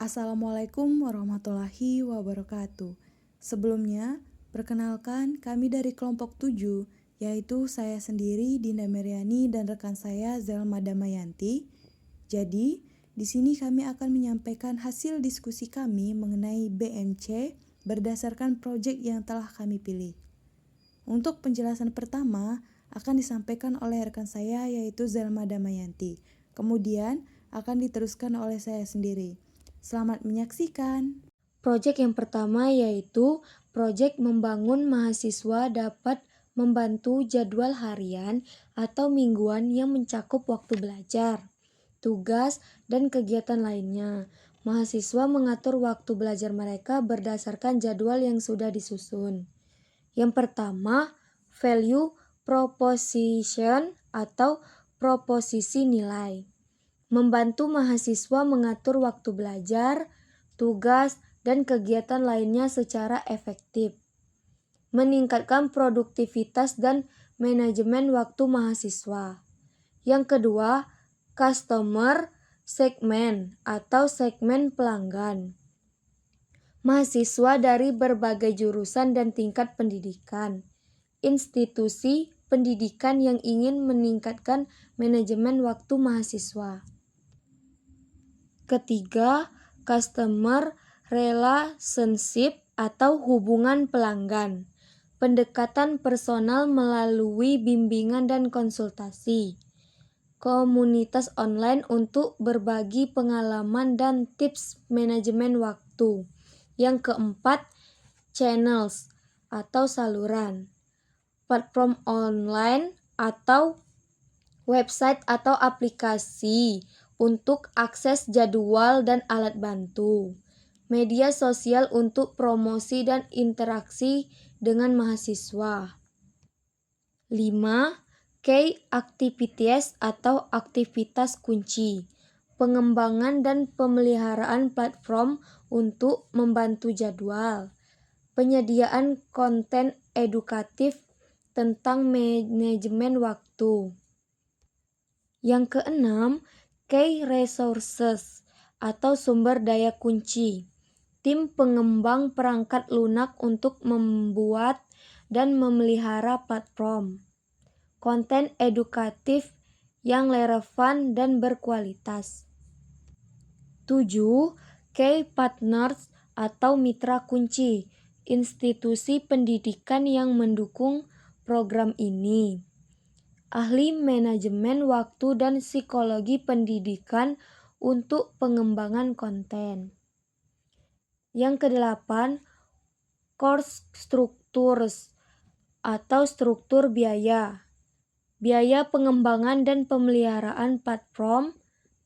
Assalamualaikum warahmatullahi wabarakatuh. Sebelumnya, perkenalkan kami dari kelompok 7, yaitu saya sendiri Dinda Meriani dan rekan saya Zelma Damayanti. Jadi, di sini kami akan menyampaikan hasil diskusi kami mengenai BMC berdasarkan proyek yang telah kami pilih. Untuk penjelasan pertama akan disampaikan oleh rekan saya yaitu Zelma Damayanti. Kemudian akan diteruskan oleh saya sendiri. Selamat menyaksikan. Proyek yang pertama yaitu proyek membangun mahasiswa dapat membantu jadwal harian atau mingguan yang mencakup waktu belajar, tugas, dan kegiatan lainnya. Mahasiswa mengatur waktu belajar mereka berdasarkan jadwal yang sudah disusun. Yang pertama, value proposition atau proposisi nilai. Membantu mahasiswa mengatur waktu belajar, tugas, dan kegiatan lainnya secara efektif. Meningkatkan produktivitas dan manajemen waktu mahasiswa. Yang kedua, customer segment atau segmen pelanggan. Mahasiswa dari berbagai jurusan dan tingkat pendidikan. Institusi pendidikan yang ingin meningkatkan manajemen waktu mahasiswa. Ketiga, customer relationship atau hubungan pelanggan. Pendekatan personal melalui bimbingan dan konsultasi. Komunitas online untuk berbagi pengalaman dan tips manajemen waktu. Yang keempat, channels atau saluran. Platform online atau website atau aplikasi untuk akses jadwal dan alat bantu. Media sosial untuk promosi dan interaksi dengan mahasiswa. 5. Key activities atau aktivitas kunci. Pengembangan dan pemeliharaan platform untuk membantu jadwal. Penyediaan konten edukatif tentang manajemen waktu. Yang keenam, key resources atau sumber daya kunci. Tim pengembang perangkat lunak untuk membuat dan memelihara platform. Konten edukatif yang relevan dan berkualitas. 7. Key partners atau mitra kunci. Institusi pendidikan yang mendukung program ini. Ahli manajemen waktu dan psikologi pendidikan untuk pengembangan konten. Yang kedelapan, course structures atau struktur biaya. Biaya pengembangan dan pemeliharaan platform,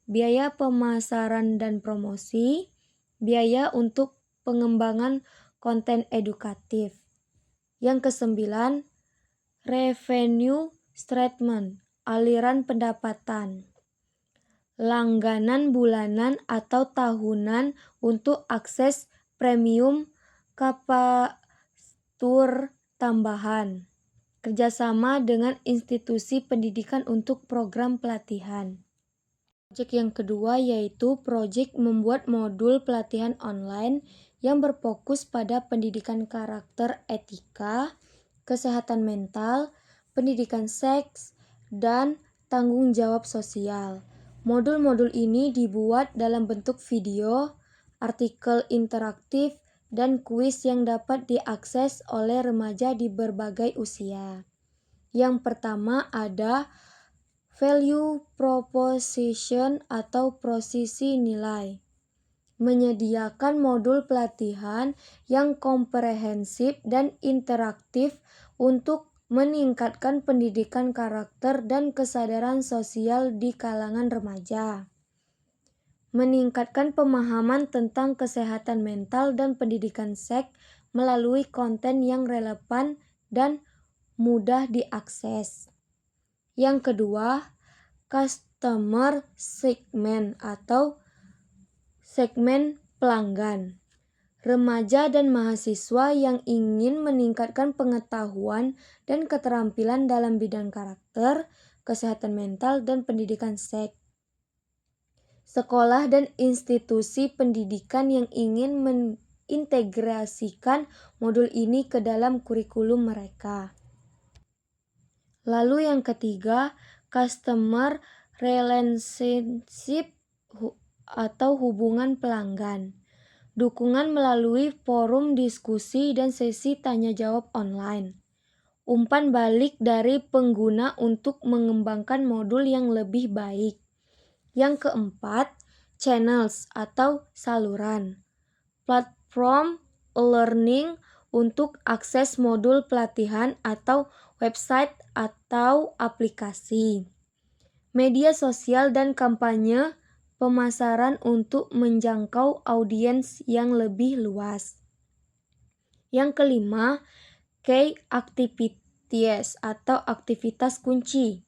biaya pemasaran dan promosi, biaya untuk pengembangan konten edukatif. Yang kesembilan, revenue statement, aliran pendapatan. Langganan bulanan atau tahunan untuk akses premium kapasitor tambahan. Kerjasama dengan institusi pendidikan untuk program pelatihan. Proyek yang kedua yaitu proyek membuat modul pelatihan online yang berfokus pada pendidikan karakter etika, kesehatan mental, pendidikan seks, dan tanggung jawab sosial. Modul-modul ini dibuat dalam bentuk video, artikel interaktif, dan kuis yang dapat diakses oleh remaja di berbagai usia. Yang pertama ada value proposition atau prosesi nilai. Menyediakan modul pelatihan yang komprehensif dan interaktif untuk meningkatkan pendidikan karakter dan kesadaran sosial di kalangan remaja. Meningkatkan pemahaman tentang kesehatan mental dan pendidikan seks melalui konten yang relevan dan mudah diakses. Yang kedua, customer segment atau segmen pelanggan. Remaja dan mahasiswa yang ingin meningkatkan pengetahuan dan keterampilan dalam bidang karakter, kesehatan mental, dan pendidikan seks. sekolah dan institusi pendidikan yang ingin mengintegrasikan modul ini ke dalam kurikulum mereka. Lalu yang ketiga, customer relationship atau hubungan pelanggan. Dukungan melalui forum diskusi dan sesi tanya jawab online. Umpan balik dari pengguna untuk mengembangkan modul yang lebih baik. Yang keempat, channels atau saluran. Platform learning untuk akses modul pelatihan atau website atau aplikasi. Media sosial dan kampanye pemasaran untuk menjangkau audiens yang lebih luas. Yang kelima, key activities atau aktivitas kunci.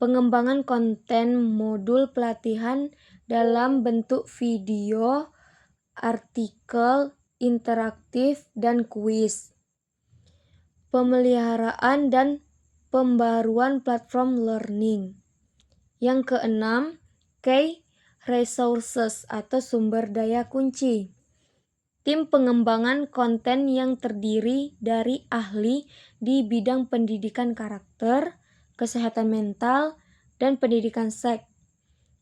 Pengembangan konten modul pelatihan dalam bentuk video, artikel, interaktif, dan kuis. Pemeliharaan dan pembaruan platform learning. Yang keenam, key resources atau sumber daya kunci. Tim pengembangan konten yang terdiri dari ahli di bidang pendidikan karakter, kesehatan mental, dan pendidikan seks.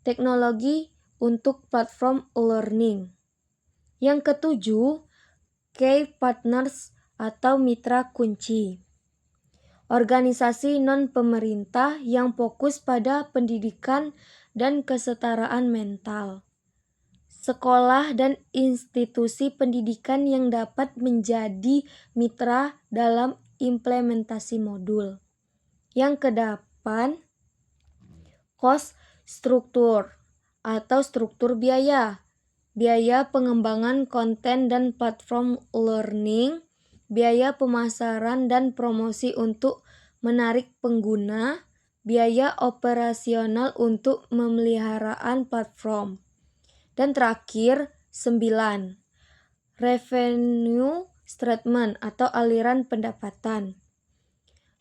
Teknologi untuk platform learning. Yang ketujuh, key partners atau mitra kunci. Organisasi non-pemerintah yang fokus pada pendidikan dan kesetaraan mental. Sekolah dan institusi pendidikan yang dapat menjadi mitra dalam implementasi modul. Yang kedelapan, cost structure atau struktur biaya. Biaya pengembangan konten dan platform learning, biaya pemasaran dan promosi untuk menarik pengguna, biaya operasional untuk pemeliharaan platform. Dan terakhir, 9. Revenue statement atau aliran pendapatan.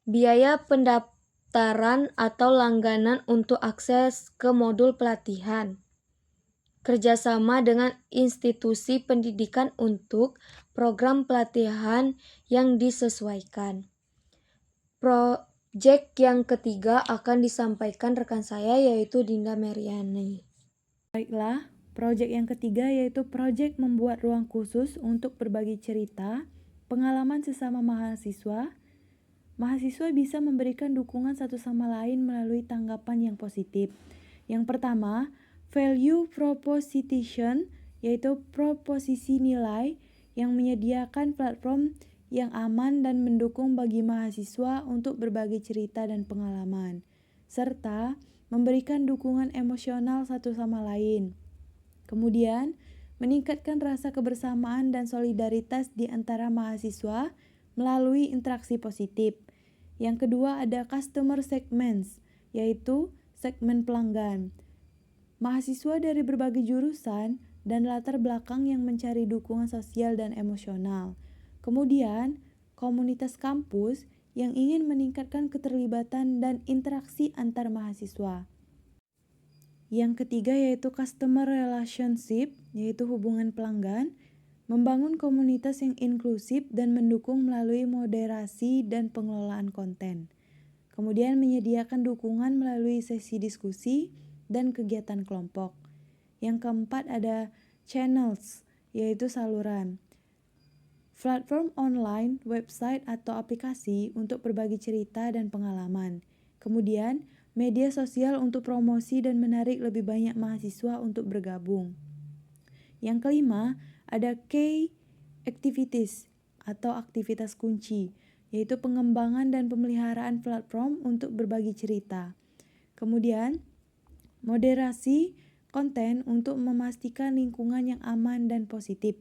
Biaya pendaftaran atau langganan untuk akses ke modul pelatihan. Kerjasama dengan institusi pendidikan untuk program pelatihan yang disesuaikan. Proyek yang ketiga akan disampaikan rekan saya yaitu Dinda Meriani. Baiklah, proyek yang ketiga yaitu proyek membuat ruang khusus untuk berbagi cerita, pengalaman sesama mahasiswa. Mahasiswa bisa memberikan dukungan satu sama lain melalui tanggapan yang positif. Yang pertama, value proposition, yaitu proposisi nilai yang menyediakan platform yang aman dan mendukung bagi mahasiswa untuk berbagi cerita dan pengalaman, serta memberikan dukungan emosional satu sama lain. Kemudian, meningkatkan rasa kebersamaan dan solidaritas di antara mahasiswa melalui interaksi positif. Yang kedua ada customer segments, yaitu segmen pelanggan. Mahasiswa dari berbagai jurusan dan latar belakang yang mencari dukungan sosial dan emosional. Kemudian, komunitas kampus yang ingin meningkatkan keterlibatan dan interaksi antar mahasiswa. Yang ketiga yaitu customer relationship, yaitu hubungan pelanggan, membangun komunitas yang inklusif dan mendukung melalui moderasi dan pengelolaan konten. Kemudian menyediakan dukungan melalui sesi diskusi dan kegiatan kelompok. Yang keempat ada channels, yaitu saluran. Platform online, website atau aplikasi untuk berbagi cerita dan pengalaman. Kemudian, media sosial untuk promosi dan menarik lebih banyak mahasiswa untuk bergabung. Yang kelima, ada key activities atau aktivitas kunci, yaitu pengembangan dan pemeliharaan platform untuk berbagi cerita. Kemudian, moderasi konten untuk memastikan lingkungan yang aman dan positif.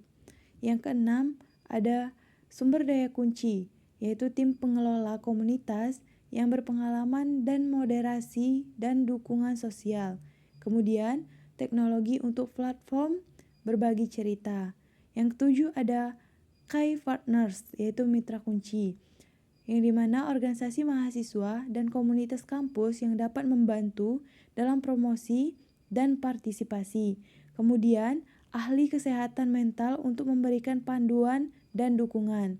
Yang keenam, ada sumber daya kunci, yaitu tim pengelola komunitas yang berpengalaman dan moderasi dan dukungan sosial. Kemudian, teknologi untuk platform berbagi cerita. Yang ketujuh ada key partners, yaitu mitra kunci, yang dimana organisasi mahasiswa dan komunitas kampus yang dapat membantu dalam promosi dan partisipasi. Kemudian, ahli kesehatan mental untuk memberikan panduan dan dukungan.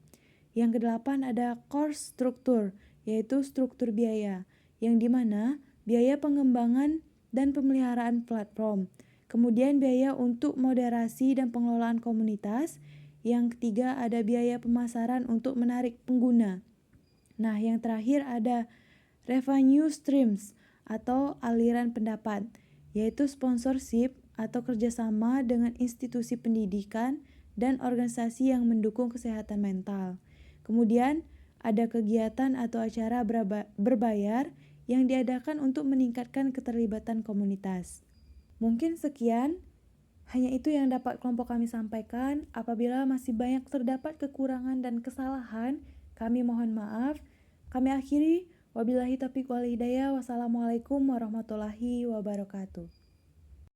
Yang kedelapan ada core struktur, yaitu struktur biaya, yang dimana biaya pengembangan dan pemeliharaan platform. Kemudian biaya untuk moderasi dan pengelolaan komunitas. Yang ketiga ada biaya pemasaran untuk menarik pengguna. Nah, yang terakhir ada revenue streams atau aliran pendapat, yaitu sponsorship atau kerjasama dengan institusi pendidikan dan organisasi yang mendukung kesehatan mental. Kemudian ada kegiatan atau acara berbayar yang diadakan untuk meningkatkan keterlibatan komunitas. Mungkin sekian, hanya itu yang dapat kelompok kami sampaikan. Apabila masih banyak terdapat kekurangan dan kesalahan, kami mohon maaf. Kami akhiri, wabillahi taufiq wal hidayah. Wassalamualaikum warahmatullahi wabarakatuh.